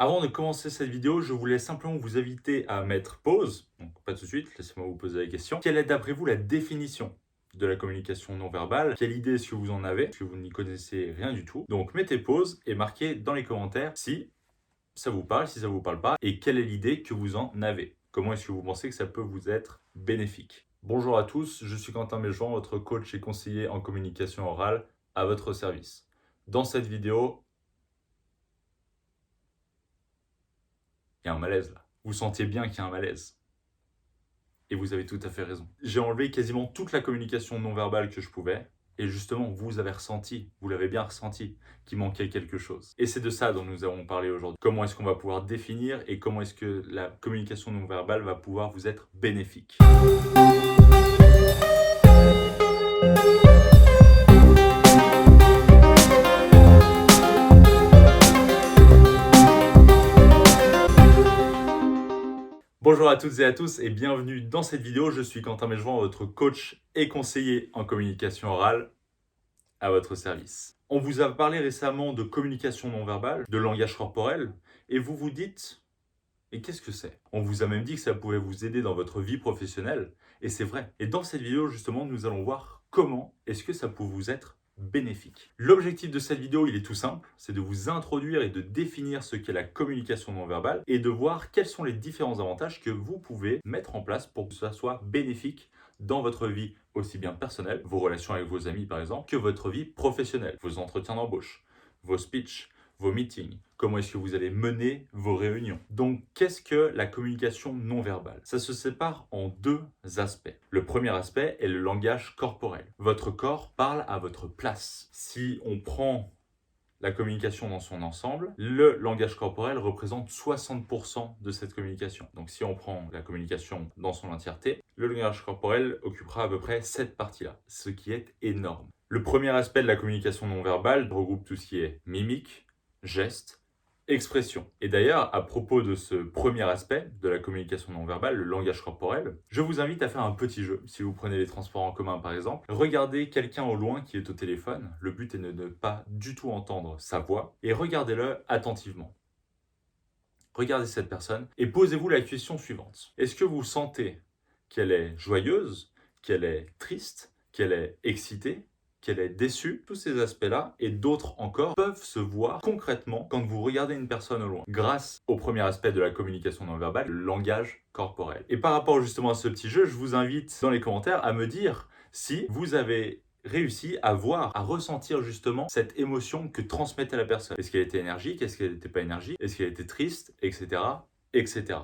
Avant de commencer cette vidéo, je voulais simplement vous inviter à mettre pause, donc pas tout de suite, laissez-moi vous poser la question. Quelle est d'après vous la définition de la communication non verbale? Quelle idée est-ce que vous en avez? Est-ce que vous n'y connaissez rien du tout? Donc mettez pause et marquez dans les commentaires si ça vous parle, si ça vous parle pas, et quelle est l'idée que vous en avez. Comment est-ce que vous pensez que ça peut vous être bénéfique? Bonjour à tous, je suis Quentin Méjean, votre coach et conseiller en communication orale à votre service. Dans cette vidéo, il y a un malaise là. Vous sentiez bien qu'il y a un malaise. Et vous avez tout à fait raison. J'ai enlevé quasiment toute la communication non verbale que je pouvais. Et justement, vous avez ressenti, vous l'avez bien ressenti, qu'il manquait quelque chose. Et c'est de ça dont nous allons parler aujourd'hui. Comment est-ce qu'on va pouvoir définir et comment est-ce que la communication non verbale va pouvoir vous être bénéfique. Bonjour à toutes et à tous et bienvenue dans cette vidéo. Je suis Quentin Méjean, votre coach et conseiller en communication orale à votre service. On vous a parlé récemment de communication non verbale, de langage corporel, et vous vous dites, et qu'est-ce que c'est? On vous a même dit que ça pouvait vous aider dans votre vie professionnelle, et c'est vrai. Et dans cette vidéo, justement, nous allons voir comment est-ce que ça peut vous être bénéfique. L'objectif de cette vidéo, il est tout simple, c'est de vous introduire et de définir ce qu'est la communication non verbale et de voir quels sont les différents avantages que vous pouvez mettre en place pour que ça soit bénéfique dans votre vie aussi bien personnelle, vos relations avec vos amis par exemple, que votre vie professionnelle, vos entretiens d'embauche, vos speeches, vos meetings, comment est-ce que vous allez mener vos réunions. Donc, qu'est-ce que la communication non verbale? Ça se sépare en deux aspects. Le premier aspect est le langage corporel. Votre corps parle à votre place. Si on prend la communication dans son ensemble, le langage corporel représente 60% de cette communication. Donc si on prend la communication dans son entièreté, le langage corporel occupera à peu près cette partie-là, ce qui est énorme. Le premier aspect de la communication non verbale regroupe tout ce qui est mimique, geste, expression. Et d'ailleurs, à propos de ce premier aspect de la communication non verbale, le langage corporel, je vous invite à faire un petit jeu. Si vous prenez les transports en commun par exemple, regardez quelqu'un au loin qui est au téléphone. Le but est de ne pas du tout entendre sa voix et regardez-le attentivement. Regardez cette personne et posez-vous la question suivante. Est-ce que vous sentez qu'elle est joyeuse, qu'elle est triste, qu'elle est excitée, qu'elle est déçue? Tous ces aspects-là et d'autres encore peuvent se voir concrètement quand vous regardez une personne au loin, grâce au premier aspect de la communication non verbale, le langage corporel. Et par rapport justement à ce petit jeu, je vous invite dans les commentaires à me dire si vous avez réussi à voir, à ressentir justement cette émotion que transmettait la personne. Est-ce qu'elle était énergique? Est-ce qu'elle n'était pas énergique? Est-ce qu'elle était triste? Etc. etc.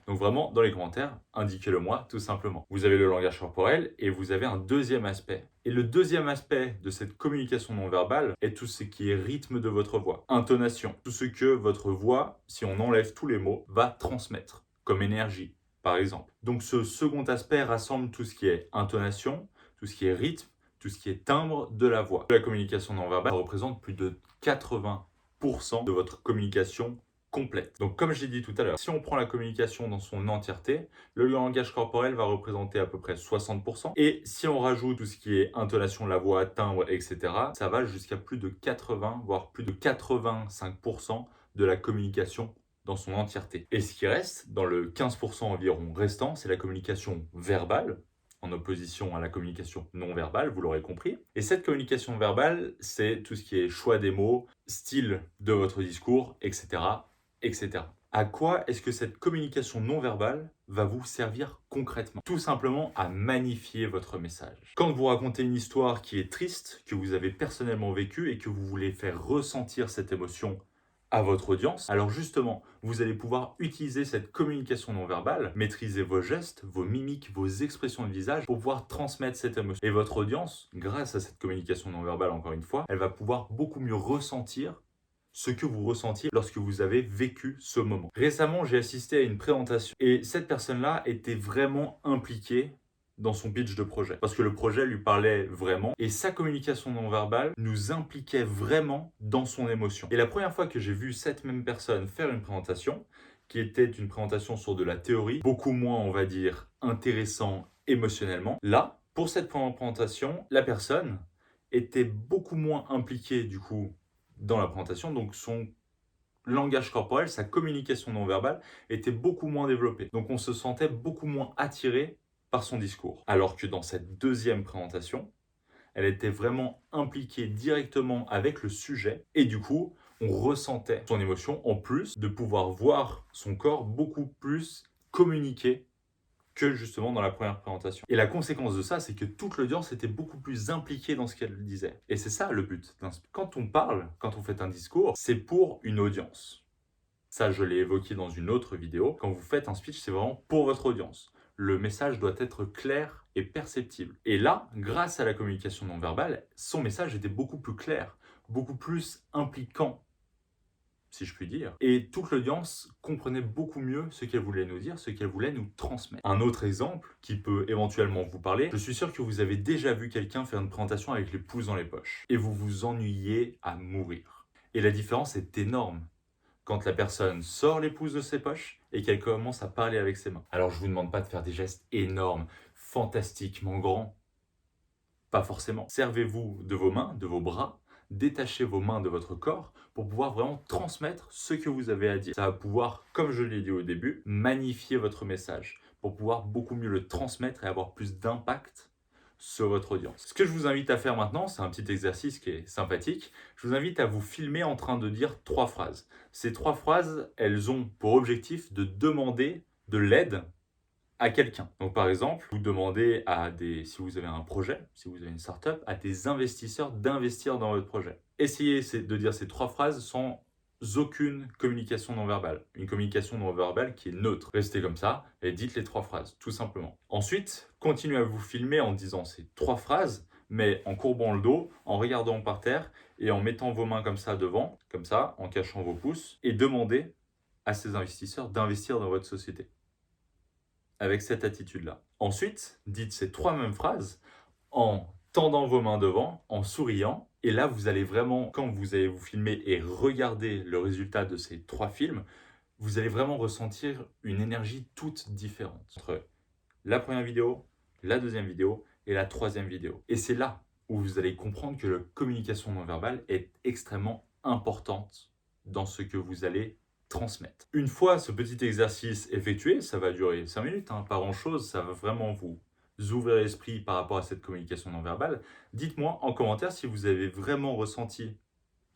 Donc vraiment, dans les commentaires, indiquez-le moi, tout simplement. Vous avez le langage corporel et vous avez un deuxième aspect. Et le deuxième aspect de cette communication non verbale est tout ce qui est rythme de votre voix, intonation, tout ce que votre voix, si on enlève tous les mots, va transmettre, comme énergie, par exemple. Donc ce second aspect rassemble tout ce qui est intonation, tout ce qui est rythme, tout ce qui est timbre de la voix. La communication non verbale représente plus de 80% de votre communication complète. Donc comme j'ai dit tout à l'heure, si on prend la communication dans son entièreté, le langage corporel va représenter à peu près 60%. Et si on rajoute tout ce qui est intonation de la voix, timbre, etc., ça va jusqu'à plus de 80, voire plus de 85% de la communication dans son entièreté. Et ce qui reste, dans le 15% environ restant, c'est la communication verbale, en opposition à la communication non verbale, vous l'aurez compris. Et cette communication verbale, c'est tout ce qui est choix des mots, style de votre discours, etc. etc. À quoi est-ce que cette communication non verbale va vous servir concrètement? Tout simplement à magnifier votre message. Quand vous racontez une histoire qui est triste, que vous avez personnellement vécue et que vous voulez faire ressentir cette émotion à votre audience, alors justement, vous allez pouvoir utiliser cette communication non verbale, maîtriser vos gestes, vos mimiques, vos expressions de visage pour pouvoir transmettre cette émotion. Et votre audience, grâce à cette communication non verbale, encore une fois, elle va pouvoir beaucoup mieux ressentir ce que vous ressentiez lorsque vous avez vécu ce moment. Récemment, j'ai assisté à une présentation et cette personne-là était vraiment impliquée dans son pitch de projet. Parce que le projet lui parlait vraiment et sa communication non verbale nous impliquait vraiment dans son émotion. Et la première fois que j'ai vu cette même personne faire une présentation, qui était une présentation sur de la théorie, beaucoup moins, on va dire, intéressant émotionnellement, là, pour cette présentation, la personne était beaucoup moins impliquée du coup dans la présentation, donc son langage corporel, sa communication non verbale était beaucoup moins développée. Donc on se sentait beaucoup moins attiré par son discours. Alors que dans cette deuxième présentation, elle était vraiment impliquée directement avec le sujet et du coup, on ressentait son émotion en plus de pouvoir voir son corps beaucoup plus communiquer que justement dans la première présentation. Et la conséquence de ça, c'est que toute l'audience était beaucoup plus impliquée dans ce qu'elle disait. Et c'est ça le but. Quand on parle, quand on fait un discours, c'est pour une audience. Ça, je l'ai évoqué dans une autre vidéo. Quand vous faites un speech, c'est vraiment pour votre audience. Le message doit être clair et perceptible. Et là, grâce à la communication non verbale, son message était beaucoup plus clair, beaucoup plus impliquant, si je puis dire. Et toute l'audience comprenait beaucoup mieux ce qu'elle voulait nous dire, ce qu'elle voulait nous transmettre. Un autre exemple qui peut éventuellement vous parler, je suis sûr que vous avez déjà vu quelqu'un faire une présentation avec les pouces dans les poches et vous vous ennuyez à mourir. Et la différence est énorme quand la personne sort les pouces de ses poches et qu'elle commence à parler avec ses mains. Alors je vous demande pas de faire des gestes énormes, fantastiquement grands. Pas forcément. Servez-vous de vos mains, de vos bras, détachez vos mains de votre corps pour pouvoir vraiment transmettre ce que vous avez à dire. Ça va pouvoir, comme je l'ai dit au début, magnifier votre message pour pouvoir beaucoup mieux le transmettre et avoir plus d'impact sur votre audience. Ce que je vous invite à faire maintenant, c'est un petit exercice qui est sympathique. Je vous invite à vous filmer en train de dire 3 phrases. Ces 3 phrases, elles ont pour objectif de demander de l'aide à quelqu'un. Donc par exemple, vous demandez si vous avez un projet, si vous avez une startup, à des investisseurs d'investir dans votre projet. Essayez de dire ces 3 phrases sans aucune communication non verbale. Une communication non verbale qui est neutre. Restez comme ça et dites les 3 phrases, tout simplement. Ensuite, continuez à vous filmer en disant ces 3 phrases, mais en courbant le dos, en regardant par terre et en mettant vos mains comme ça devant, comme ça, en cachant vos pouces, et demandez à ces investisseurs d'investir dans votre société avec cette attitude-là. Ensuite, dites ces 3 mêmes phrases en tendant vos mains devant, en souriant. Et là, vous allez vraiment, quand vous allez vous filmer et regarder le résultat de ces 3 films, vous allez vraiment ressentir une énergie toute différente entre la première vidéo, la deuxième vidéo et la troisième vidéo. Et c'est là où vous allez comprendre que la communication non verbale est extrêmement importante dans ce que vous allez transmettre. Une fois ce petit exercice effectué, ça va durer 5 minutes, pas grand-chose, ça va vraiment vous ouvrir l'esprit par rapport à cette communication non verbale. Dites-moi en commentaire si vous avez vraiment ressenti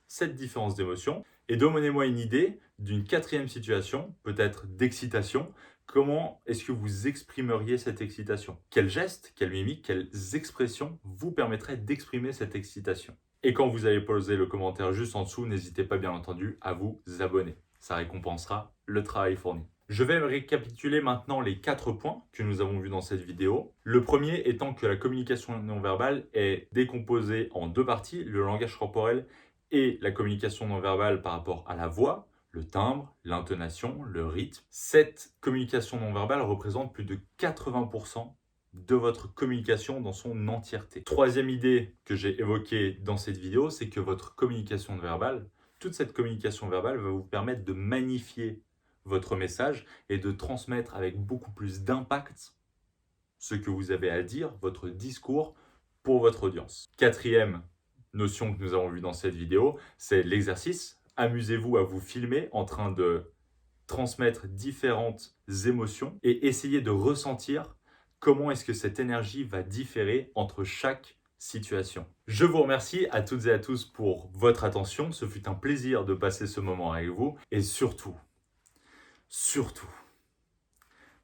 cette différence d'émotion et donnez-moi une idée d'une 4e situation, peut-être d'excitation. Comment est-ce que vous exprimeriez cette excitation? Quels gestes, quelles mimiques, quelles expressions vous permettraient d'exprimer cette excitation? Et quand vous allez poser le commentaire juste en dessous, n'hésitez pas bien entendu à vous abonner. Ça récompensera le travail fourni. Je vais récapituler maintenant les 4 points que nous avons vus dans cette vidéo. Le premier étant que la communication non verbale est décomposée en 2 parties, le langage corporel et la communication non verbale par rapport à la voix, le timbre, l'intonation, le rythme. Cette communication non verbale représente plus de 80% de votre communication dans son entièreté. Troisième idée que j'ai évoquée dans cette vidéo, c'est que votre communication non verbale, toute cette communication verbale va vous permettre de magnifier votre message et de transmettre avec beaucoup plus d'impact ce que vous avez à dire, votre discours pour votre audience. 4e notion que nous avons vue dans cette vidéo, c'est l'exercice. Amusez-vous à vous filmer en train de transmettre différentes émotions et essayez de ressentir comment est-ce que cette énergie va différer entre chaque situation. Je vous remercie à toutes et à tous pour votre attention. Ce fut un plaisir de passer ce moment avec vous. Et surtout,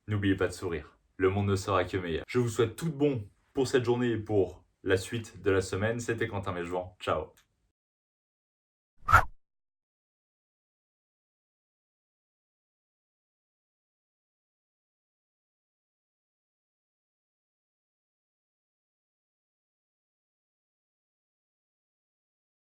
n'oubliez pas de sourire. Le monde ne sera que meilleur. Je vous souhaite tout de bon pour cette journée et pour la suite de la semaine. C'était Quentin Mégevant. Ciao.